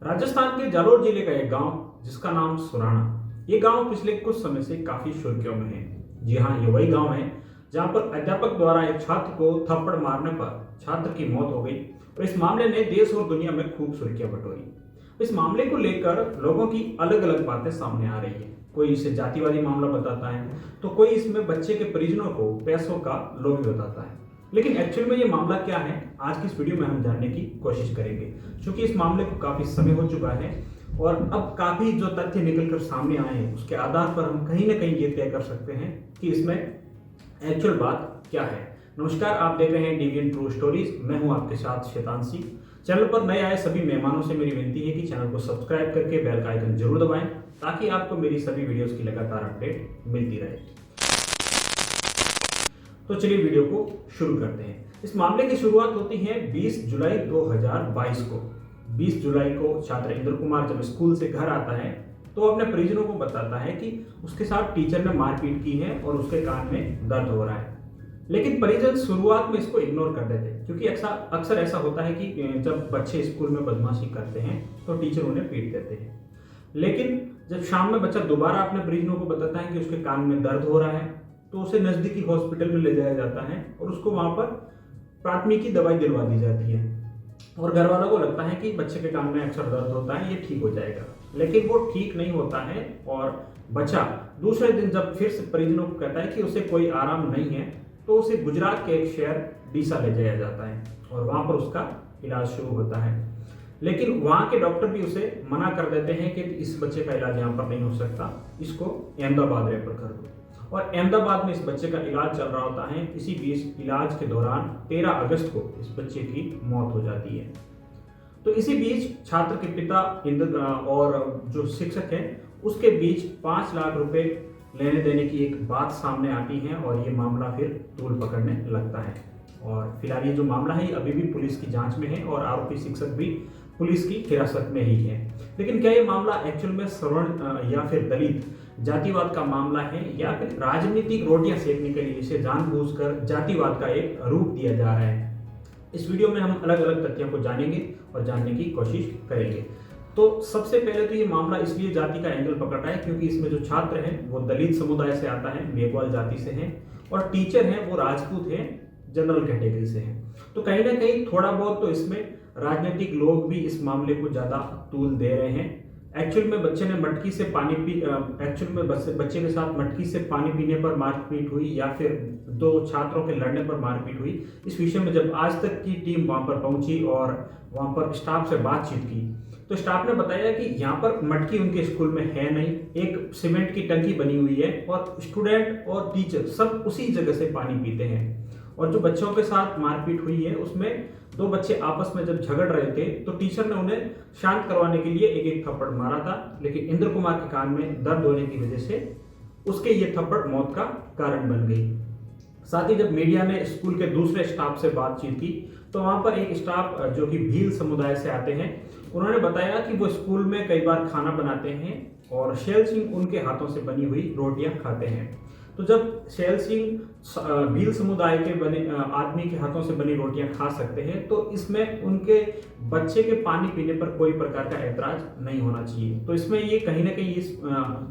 राजस्थान के जालोर जिले का एक गांव जिसका नाम सुराना। ये गांव पिछले कुछ समय से काफी सुर्खियों में है। जी हाँ, ये वही गांव है जहां पर अध्यापक द्वारा एक छात्र को थप्पड़ मारने पर छात्र की मौत हो गई और इस मामले ने देश और दुनिया में खूब सुर्खियां बटोरी। इस मामले को लेकर लोगों की अलग अलग बातें सामने आ रही है। कोई इसे जातिवादी मामला बताता है तो कोई इसमें बच्चे के परिजनों को पैसों का लोभी बताता है। लेकिन एक्चुअल में ये मामला क्या है, आज की इस वीडियो में हम जानने की कोशिश करेंगे। क्योंकि इस मामले को काफी समय हो चुका है और अब काफी जो तथ्य निकल कर सामने आए हैं उसके आधार पर हम कहीं ना कहीं ये तय कर सकते हैं कि इसमें एक्चुअल बात क्या है। नमस्कार, आप देख रहे हैं डिवियन ट्रू स्टोरीज। मैं हूं आपके साथ शैतानसी। चैनल पर नए आए सभी मेहमानों से मेरी विनती है कि चैनल को सब्सक्राइब करके बेल का आइकन जरूर दबाएं ताकि आपको मेरी सभी वीडियोस की लगातार अपडेट मिलती रहे। तो चलिए वीडियो को शुरू करते हैं। इस मामले की शुरुआत होती है 20 जुलाई 2022 को। 20 जुलाई को छात्र इंद्र कुमार जब स्कूल से घर आता है तो अपने परिजनों को बताता है कि उसके साथ टीचर ने मारपीट की है और उसके कान में दर्द हो रहा है। लेकिन परिजन शुरुआत में इसको इग्नोर कर देते हैं क्योंकि अक्सर ऐसा होता है कि जब बच्चे स्कूल में बदमाशी करते हैं तो टीचर उन्हें पीट देते हैं। लेकिन जब शाम में बच्चा दोबारा अपने परिजनों को बताता है कि उसके कान में दर्द हो रहा है तो उसे नजदीकी हॉस्पिटल में ले जाया जाता है और उसको वहां पर प्राथमिकी दवाई दिलवा दी जाती है और घर वालों को लगता है कि बच्चे के कान में अक्सर दर्द होता है, ये ठीक हो जाएगा। लेकिन वो ठीक नहीं होता है और बच्चा दूसरे दिन जब फिर से परिजनों को कहता है कि उसे कोई आराम नहीं है तो उसे गुजरात के एक शहर डीसा ले जाया जाता है और वहां पर उसका इलाज शुरू होता है। लेकिन वहां के डॉक्टर भी उसे मना कर देते हैं कि इस बच्चे का इलाज यहाँ पर नहीं हो सकता, इसको अहमदाबाद रेफर कर दो। और अहमदाबाद में इस बच्चे का इलाज चल रहा होता है। इसी बीच इलाज के दौरान 13 अगस्त को इस बच्चे की मौत हो जाती है। तो इसी बीच छात्र के पिता और जो शिक्षक है उसके बीच 5 लाख रुपए लेने देने की एक बात सामने आती है और ये मामला फिर तूल पकड़ने लगता है। और फिलहाल ये जो मामला है अभी भी पुलिस की जांच में है और आरोपी शिक्षक भी पुलिस की हिरासत में ही है। लेकिन क्या ये मामला एक्चुअल में सवर्ण या फिर दलित जातिवाद का मामला है या फिर राजनीतिक रोटियां सेकने के लिए इसे जानबूझकर जातिवाद का एक रूप दिया जा रहा है? इस वीडियो में हम अलग अलग तथ्यों को जानेंगे और जानने की कोशिश करेंगे। तो सबसे पहले तो ये मामला इसलिए जाति का एंगल पकड़ रहा है क्योंकि इसमें जो छात्र है वो दलित समुदाय से आता है, मेघवाल जाति से है, और टीचर है वो राजपूत है, जनरल कैटेगरी से है। तो कहीं ना कहीं थोड़ा बहुत तो इसमें राजनीतिक लोग भी इस मामले को ज्यादा तूल दे रहे हैं। एक्चुअल में बच्चे ने मटकी से पानी पी एक्चुअल में बच्चे के साथ मटकी से पानी पीने पर मारपीट हुई या फिर दो छात्रों के लड़ने पर मारपीट हुई, इस विषय में जब आज तक की टीम वहां पर पहुंची और वहां पर स्टाफ से बातचीत की तो स्टाफ ने बताया कि यहाँ पर मटकी उनके स्कूल में है नहीं, एक सीमेंट की टंकी बनी हुई है और स्टूडेंट और टीचर सब उसी जगह से पानी पीते हैं। और जो बच्चों के साथ मारपीट हुई है उसमें 2 बच्चे आपस में जब झगड़ रहे थे तो टीचर ने उन्हें शांत करवाने के लिए एक एक थप्पड़ मारा था। लेकिन इंद्र कुमार के कान में दर्द होने की वजह से उसके ये थप्पड़ मौत का कारण बन गई। साथ ही जब मीडिया ने स्कूल के दूसरे स्टाफ से बातचीत की तो वहां पर एक स्टाफ जो कि भील समुदाय से आते हैं, उन्होंने बताया कि वो स्कूल में कई बार खाना बनाते हैं और शैल सिंह उनके हाथों से बनी हुई रोटियां खाते हैं। तो जब शैल सिंह भील समुदाय के बने आदमी के हाथों से बनी रोटियां खा सकते हैं तो इसमें उनके बच्चे के पानी पीने पर कोई प्रकार का ऐतराज नहीं होना चाहिए। तो इसमें ये कहीं ना कहीं इस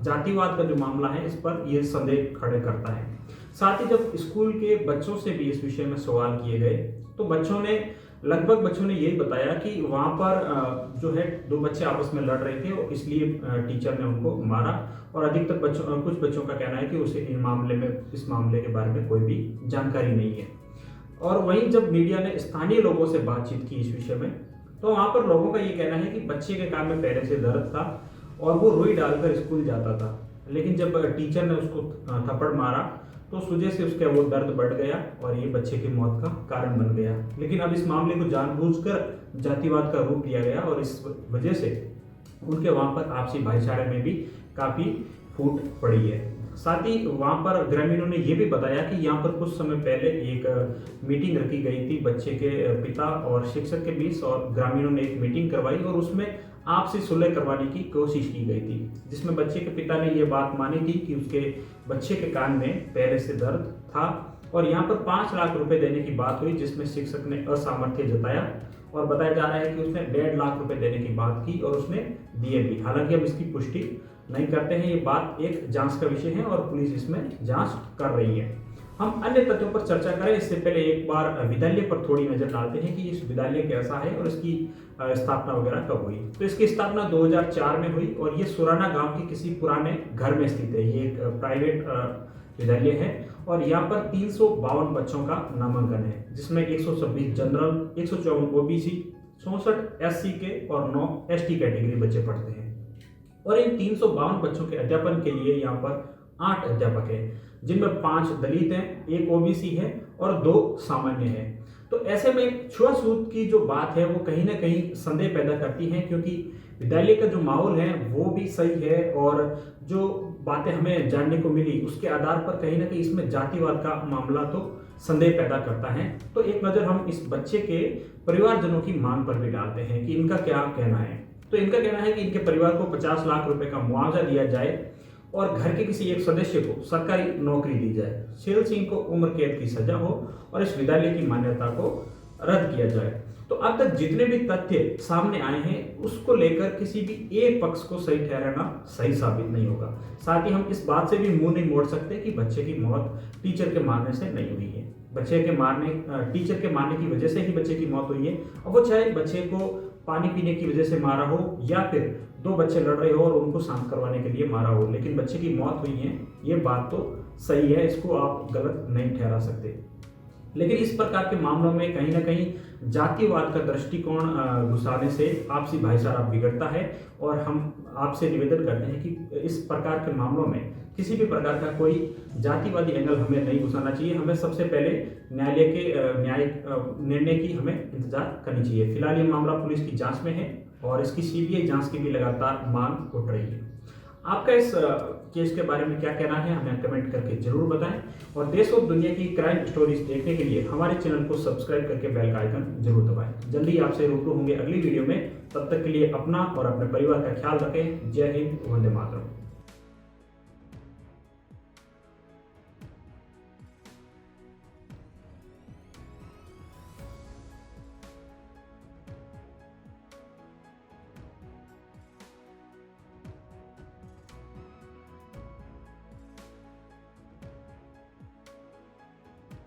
जातिवाद का जो मामला है इस पर यह संदेह खड़े करता है। साथ ही जब स्कूल के बच्चों से भी इस विषय में सवाल किए गए तो बच्चों ने यही बताया कि वहां पर जो है 2 बच्चे आपस में लड़ रहे थे और इसलिए टीचर ने उनको मारा। और अधिकतर कुछ बच्चों का कहना है कि उसे इस मामले के बारे में कोई भी जानकारी नहीं है। और वहीं जब मीडिया ने स्थानीय लोगों से बातचीत की इस विषय में तो वहां पर लोगों का ये कहना है कि बच्चे के कान में पहले से दर्द था और वो रुई डालकर स्कूल जाता था। लेकिन जब टीचर ने उसको थप्पड़ मारा तो उस वजह से उसका वो दर्द बढ़ गया और ये बच्चे की मौत का कारण बन गया। लेकिन अब इस मामले को जानबूझकर जातिवाद का रूप दिया गया और इस वजह से उनके वहां पर आपसी भाईचारे में भी काफी फूट पड़ी है। साथ ही वहां पर ग्रामीणों ने यह भी बताया कि यहाँ पर कुछ समय पहले एक मीटिंग रखी गई थी बच्चे के पिता और शिक्षक के बीच और ग्रामीणों ने एक मीटिंग करवाई और उसमें आपसी सुलह करवाने की कोशिश की गई थी, जिसमें बच्चे के पिता ने यह बात मानी थी कि उसके बच्चे के कान में पहले से दर्द था और यहाँ पर 5 लाख रुपए देने की बात हुई, जिसमें शिक्षक ने असामर्थ्य जताया और बताया जा रहा है कि उसने 1.5 लाख रुपए देने की बात की और उसने दिए भी। हालांकि हम इसकी पुष्टि नहीं करते हैं, ये बात एक जांच का विषय है और पुलिस इसमें जांच कर रही है। हम अन्य तथ्यों पर चर्चा करें इससे पहले एक बार विद्यालय पर थोड़ी नजर डालते हैं कि इस विद्यालय कैसा है और इसकी स्थापना वगैरह कब हुई। तो इसकी स्थापना 2004 में हुई और ये सुराना गांव के किसी पुराने घर में स्थित है। ये एक प्राइवेट विद्यालय है और यहाँ पर 352 बच्चों का नामांकन है, जिसमें 126 जनरल, 154 ओबीसी, 64 एससी के और 9 एसटी कैटेगरी बच्चे पढ़ते हैं। और इन 352 बच्चों के अध्यापन के लिए यहाँ पर 8 अध्यापक हैं, जिनमें 5 दलित हैं, 1 ओबीसी है और 2 सामान्य हैं। तो ऐसे में छुआछूत की जो बात है वो कहीं ना कहीं संदेह पैदा करती है, क्योंकि विद्यालय का जो माहौल है वो भी सही है और जो बातें हमें जानने को मिली उसके आधार पर कहीं ना कहीं इसमें जातिवाद का मामला तो संदेह पैदा करता है। तो एक नज़र हम इस बच्चे के परिवारजनों की मांग पर भी डालते हैं कि इनका क्या कहना है। तो इनका कहना है कि इनके परिवार को 50 लाख रुपए का मुआवजा दिया जाए और घर के किसी एक सदस्य को सरकारी नौकरी दी जाए, शेल सिंह को उम्र कैद की सजा हो और इस विद्यालय की मान्यता को रद्द किया जाए। तो अब तक जितने भी तथ्य सामने आए हैं उसको लेकर किसी भी एक पक्ष को सही ठहराना सही साबित नहीं होगा। साथ ही हम इस बात से भी मुंह नहीं मोड़ सकते कि बच्चे की मौत टीचर के मारने से नहीं हुई है। टीचर के मारने की वजह से ही बच्चे की मौत हुई है। अब वो चाहे बच्चे को पानी पीने की वजह से मारा हो या फिर 2 बच्चे लड़ रहे हो और उनको शांत करवाने के लिए मारा हो, लेकिन बच्चे की मौत हुई है, ये बात तो सही है, इसको आप गलत नहीं ठहरा सकते। लेकिन इस प्रकार के मामलों में कहीं ना कहीं जातिवाद का दृष्टिकोण घुसाने से आपसी भाईचारा बिगड़ता है और हम आपसे निवेदन करते हैं कि इस प्रकार के मामलों में किसी भी प्रकार का कोई जातिवादी एंगल हमें नहीं घुसाना चाहिए। हमें सबसे पहले न्यायालय के न्यायिक निर्णय की हमें इंतजार करनी चाहिए। फिलहाल ये मामला पुलिस की जांच में है और इसकी सीबीआई जांच की भी लगातार मांग उठ रही है। आपका इस केस के बारे में क्या कहना है हमें कमेंट करके जरूर बताएं और देश और दुनिया की क्राइम स्टोरीज देखने के लिए हमारे चैनल को सब्सक्राइब करके बेल का आइकन जरूर दबाएं। जल्दी आपसे रूबरू होंगे अगली वीडियो में। तब तक के लिए अपना और अपने परिवार का ख्याल रखें। जय हिंद, वंदे मातरम।